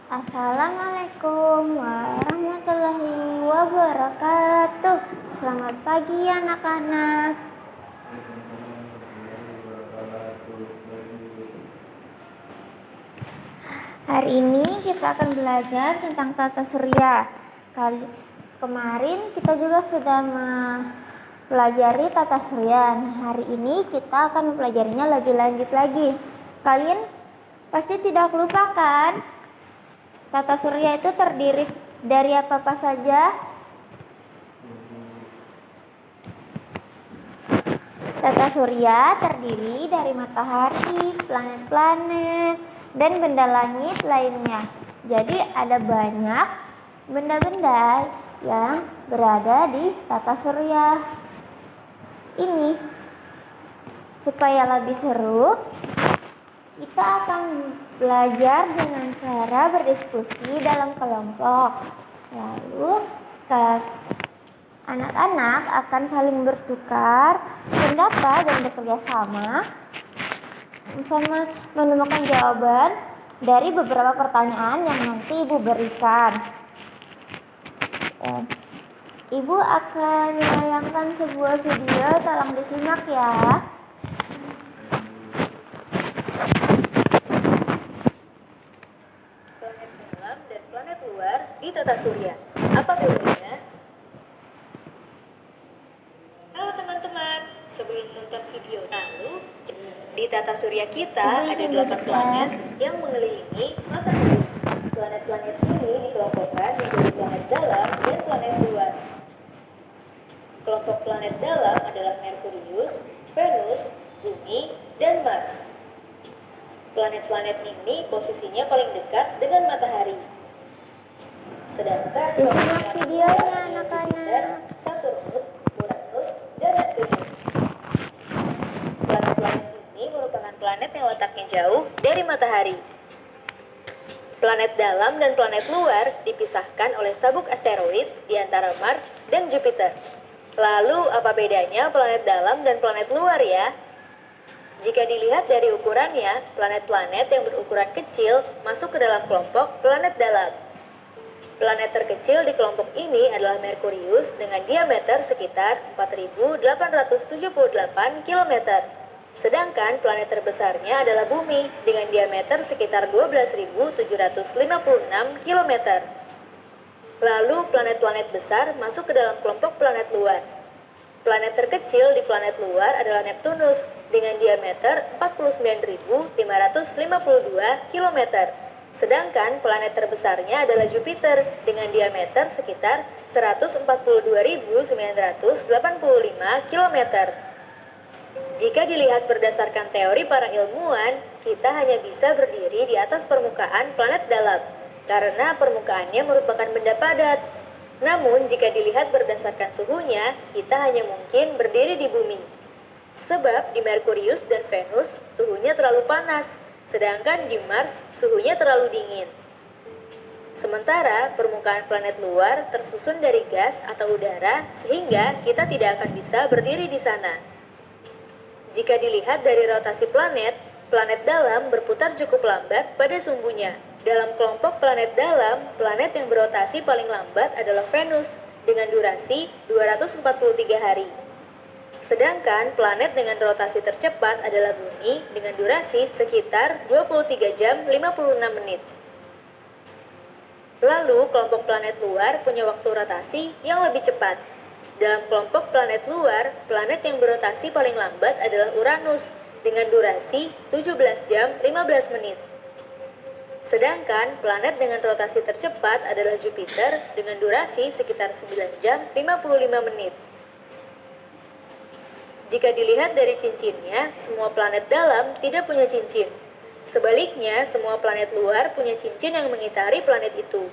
Assalamualaikum warahmatullahi wabarakatuh. Selamat pagi anak-anak. Hari ini kita akan belajar tentang tata surya. Kemarin kita juga sudah mempelajari tata surya. Hari ini kita akan mempelajarinya lebih lanjut lagi. Kalian pasti tidak lupa kan? Tata surya itu terdiri dari apa saja? Tata surya terdiri dari matahari, planet-planet, dan benda langit lainnya. Jadi ada banyak benda-benda yang berada di tata surya ini. Supaya lebih seru, kita akan belajar dengan cara berdiskusi dalam kelompok. Lalu anak-anak akan saling bertukar pendapat dan bekerja sama menemukan jawaban dari beberapa pertanyaan yang nanti Ibu berikan. Ibu akan menayangkan sebuah video, tolong disimak ya. Planet dalam dan planet luar di tata surya. Apa bedanya? Halo teman-teman, sebelum nonton video lalu, di tata surya kita ada 8 planet yang mengelilingi matahari. Planet-planet ini dikelompokkan menjadi planet dalam dan planet luar. Kelompok planet dalam adalah Merkurius, Venus, Bumi, dan Mars. Planet-planet ini posisinya paling dekat dengan matahari. Sedangkan disimak videonya anak-anak. Saturnus, Uranus, dan Neptunus. Planet-planet ini merupakan planet yang letaknya jauh dari matahari. Planet dalam dan planet luar dipisahkan oleh sabuk asteroid di antara Mars dan Jupiter. Lalu apa bedanya planet dalam dan planet luar ya? Jika dilihat dari ukurannya, planet-planet yang berukuran kecil masuk ke dalam kelompok planet dalam. Planet terkecil di kelompok ini adalah Merkurius dengan diameter sekitar 4.878 km. Sedangkan planet terbesarnya adalah Bumi dengan diameter sekitar 12.756 km. Lalu planet-planet besar masuk ke dalam kelompok planet luar. Planet terkecil di planet luar adalah Neptunus dengan diameter 49.552 km. Sedangkan planet terbesarnya adalah Jupiter dengan diameter sekitar 142.985 km. Jika dilihat berdasarkan teori para ilmuwan, kita hanya bisa berdiri di atas permukaan planet dalam karena permukaannya merupakan benda padat. Namun jika dilihat berdasarkan suhunya, kita hanya mungkin berdiri di bumi. Sebab di Merkurius dan Venus suhunya terlalu panas, sedangkan di Mars suhunya terlalu dingin. Sementara permukaan planet luar tersusun dari gas atau udara sehingga kita tidak akan bisa berdiri di sana. Jika dilihat dari rotasi planet, planet dalam berputar cukup lambat pada sumbunya. Dalam kelompok planet dalam, planet yang berotasi paling lambat adalah Venus dengan durasi 243 hari. Sedangkan planet dengan rotasi tercepat adalah Bumi dengan durasi sekitar 23 jam 56 menit. Lalu kelompok planet luar punya waktu rotasi yang lebih cepat. Dalam kelompok planet luar, planet yang berotasi paling lambat adalah Uranus dengan durasi 17 jam 15 menit. Sedangkan planet dengan rotasi tercepat adalah Jupiter dengan durasi sekitar 9 jam 55 menit. Jika dilihat dari cincinnya, semua planet dalam tidak punya cincin. Sebaliknya, semua planet luar punya cincin yang mengitari planet itu.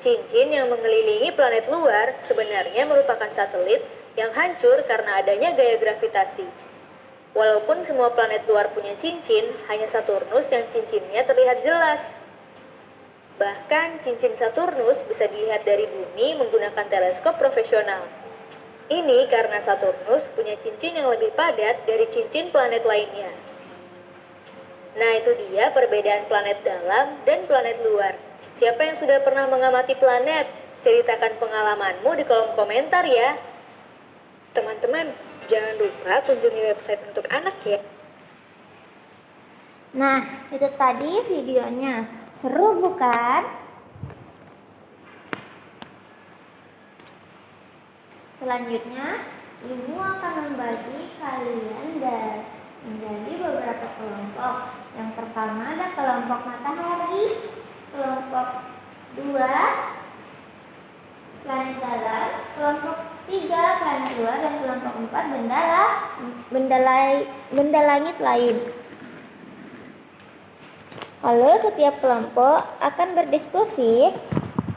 Cincin yang mengelilingi planet luar sebenarnya merupakan satelit yang hancur karena adanya gaya gravitasi. Walaupun semua planet luar punya cincin, hanya Saturnus yang cincinnya terlihat jelas. Bahkan cincin Saturnus bisa dilihat dari bumi menggunakan teleskop profesional. Ini karena Saturnus punya cincin yang lebih padat dari cincin planet lainnya. Nah, itu dia perbedaan planet dalam dan planet luar. Siapa yang sudah pernah mengamati planet? Ceritakan pengalamanmu di kolom komentar ya. Teman-teman, jangan lupa kunjungi website untuk anak ya. Nah, itu tadi videonya. Seru bukan? Selanjutnya, Ibu akan membagi kalian menjadi beberapa kelompok. Yang pertama ada kelompok matahari, kelompok 2 planet dalam, kelompok 3 planet luar, dan kelompok 4 benda langit lain. Lalu setiap kelompok akan berdiskusi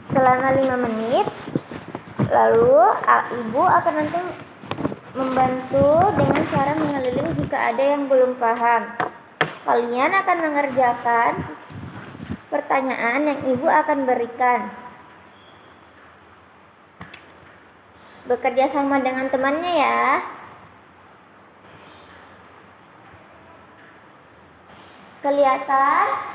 selama 5 menit. Lalu Ibu akan nanti membantu dengan cara mengeliling jika ada yang belum paham. Kalian akan mengerjakan pertanyaan yang Ibu akan berikan. Bekerja sama dengan temannya ya. Kelihatan?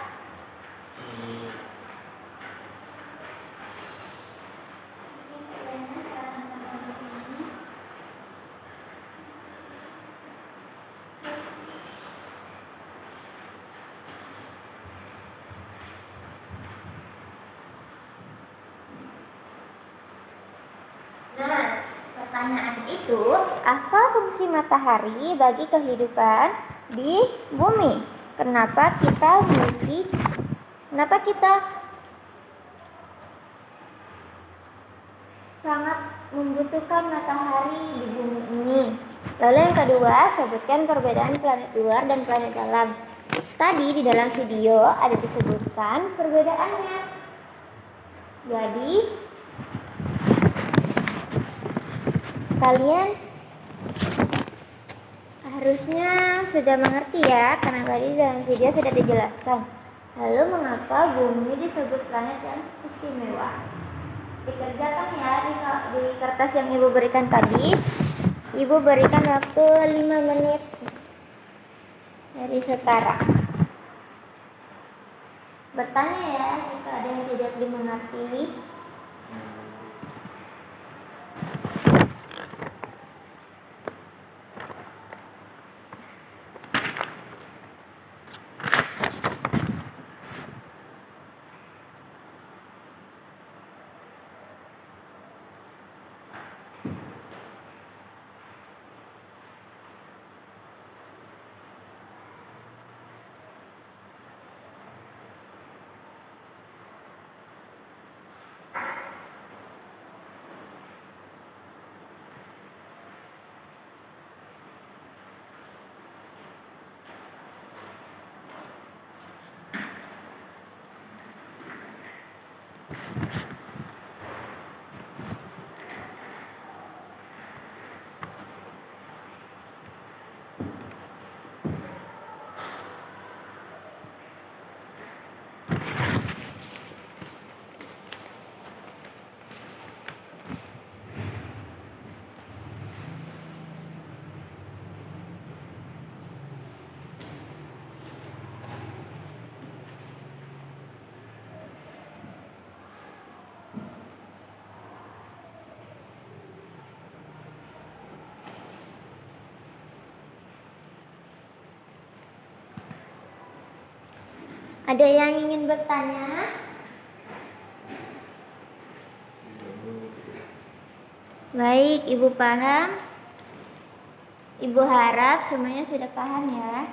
Nah, pertanyaan itu, apa fungsi matahari bagi kehidupan di bumi? Kenapa kita sangat membutuhkan matahari di bumi ini? Lalu yang kedua, sebutkan perbedaan planet luar dan planet dalam. Tadi di dalam video ada disebutkan perbedaannya. Jadi kalian harusnya sudah mengerti ya, karena tadi dalam video sudah dijelaskan. Lalu mengapa bumi disebut planet yang istimewa? Dikerjakan ya di kertas yang Ibu berikan tadi. Ibu berikan waktu 5 menit dari sekarang. Bertanya ya jika ada yang tidak dimengerti. Ada yang ingin bertanya? Baik, Ibu paham. Ibu harap semuanya sudah paham ya.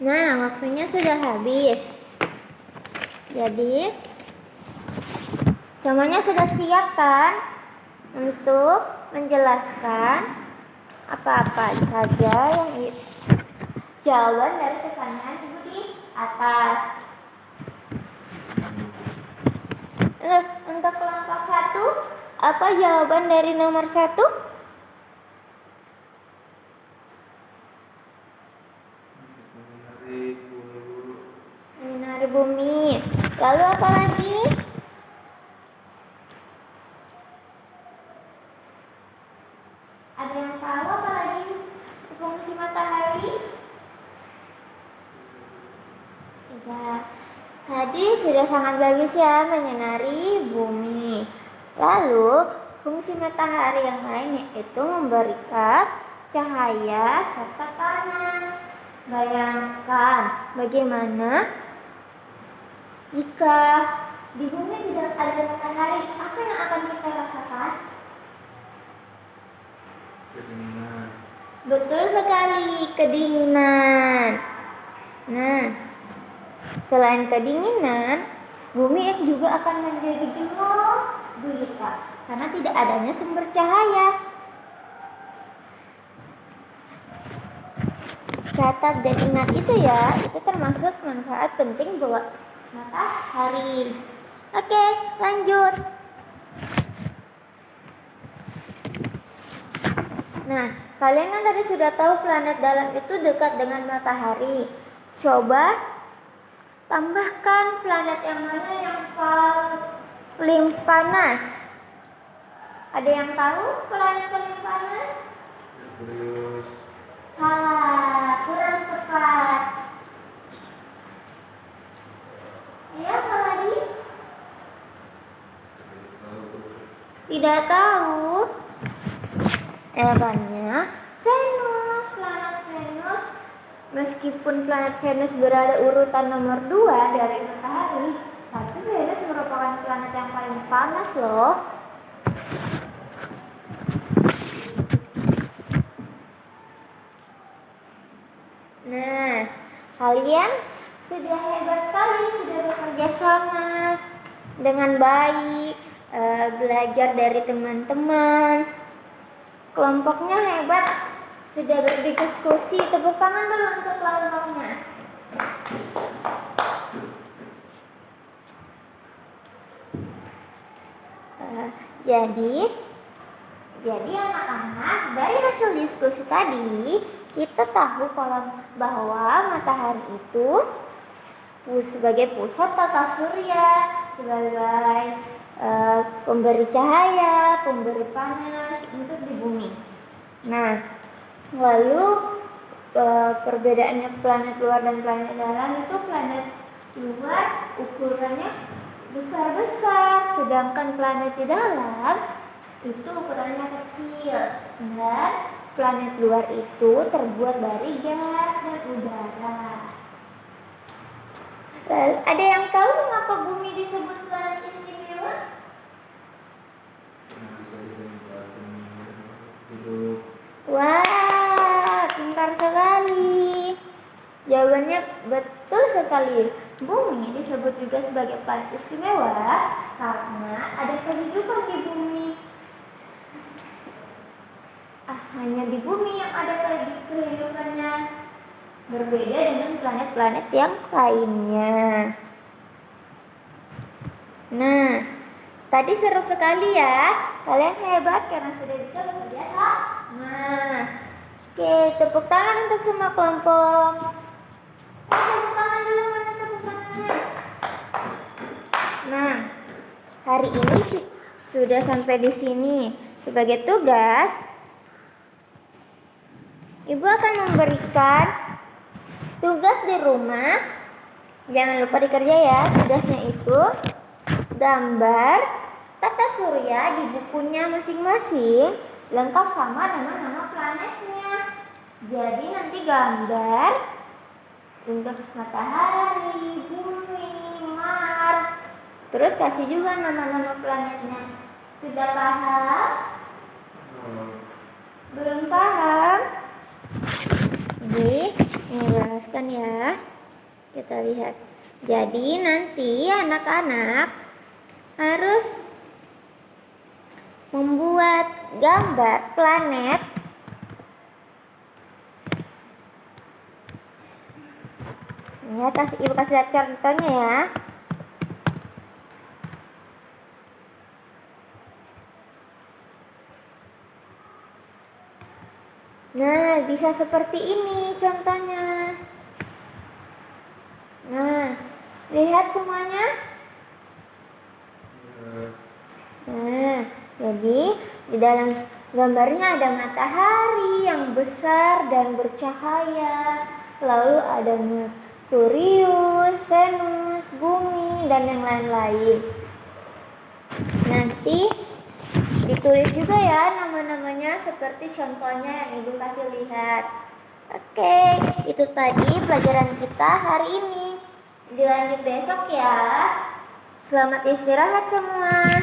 Nah, waktunya sudah habis. Jadi, semuanya sudah siap kan untuk menjelaskan apa-apa saja yang jawaban dari pertanyaan ibu di atas. Terus untuk kelompok 1, apa jawaban dari nomor 1? Menari bumi. Lalu apa lagi? Ada yang tahu apa lagi fungsi matahari? Tidak. Tadi sudah sangat bagus ya menyinari bumi. Lalu fungsi matahari yang lain yaitu memberikan cahaya serta panas. Bayangkan bagaimana jika di bumi tidak ada matahari, apa yang akan kita rasakan? Kedinginan. Betul sekali, kedinginan. Nah, selain kedinginan, bumi juga akan menjadi gelap gulita karena tidak adanya sumber cahaya. Catat dan ingat itu ya, itu termasuk manfaat penting buat matahari. Oke, lanjut. Nah, kalian kan tadi sudah tahu planet dalam itu dekat dengan matahari. Coba tambahkan planet yang mana yang paling panas. Ada yang tahu planet paling panas? Merkurius. Salah, kurang tepat. Ya, apa lagi? Tidak tahu. Jawabannya Venus. Planet Venus, meskipun planet Venus berada urutan nomor 2 dari matahari, tapi Venus merupakan planet yang paling panas loh. Nah, kalian sudah hebat sekali, sudah bekerja sama dengan baik, belajar dari teman-teman. Kelompoknya hebat, sudah berdiskusi. Tepuk tangan dulu untuk kelompoknya. Jadi anak-anak, dari hasil diskusi tadi kita tahu bahwa matahari itu sebagai pusat tata surya, sebagai pemberi cahaya, pemberi panas untuk di bumi. Nah, lalu perbedaannya planet luar dan planet dalam itu planet luar ukurannya besar-besar, sedangkan planet di dalam itu ukurannya kecil. Dan planet luar itu terbuat dari gas dan udara. Lalu, ada yang tahu mengapa bumi disebut planet istimewa? Wah, pintar sekali. Jawabannya betul sekali. Bumi disebut juga sebagai planet istimewa karena ada kehidupan di bumi. Hanya di bumi yang ada kehidupannya, berbeda dengan planet-planet yang lainnya. Nah, tadi seru sekali ya. Kalian hebat karena sudah bisa bekerja sama. Oke, tepuk tangan untuk semua kelompok. Tepuk tangan dulu, mana tepuk tangannya? Nah, hari ini sudah sampai di sini. Sebagai tugas, Ibu akan memberikan tugas di rumah. Jangan lupa dikerja ya. Tugasnya itu gambar tata surya di bukunya masing-masing, lengkap sama nama-nama planetnya. Jadi nanti gambar untuk matahari, bumi, Mars, terus kasih juga nama-nama planetnya. Sudah paham? Belum paham? Ini jelaskan ya. kita lihat. Jadi nanti anak-anak harus membuat gambar planet ya. Ibu kasih lihat contohnya ya. Nah, bisa seperti ini contohnya. Nah, lihat semuanya. Nah, jadi di dalam gambarnya ada matahari yang besar dan bercahaya. Lalu ada Merkurius, Venus, bumi, dan yang lain-lain. Nanti ditulis juga ya nama-namanya seperti contohnya yang Ibu kasih lihat. Oke, itu tadi pelajaran kita hari ini. Dilanjut besok ya. Selamat istirahat semua.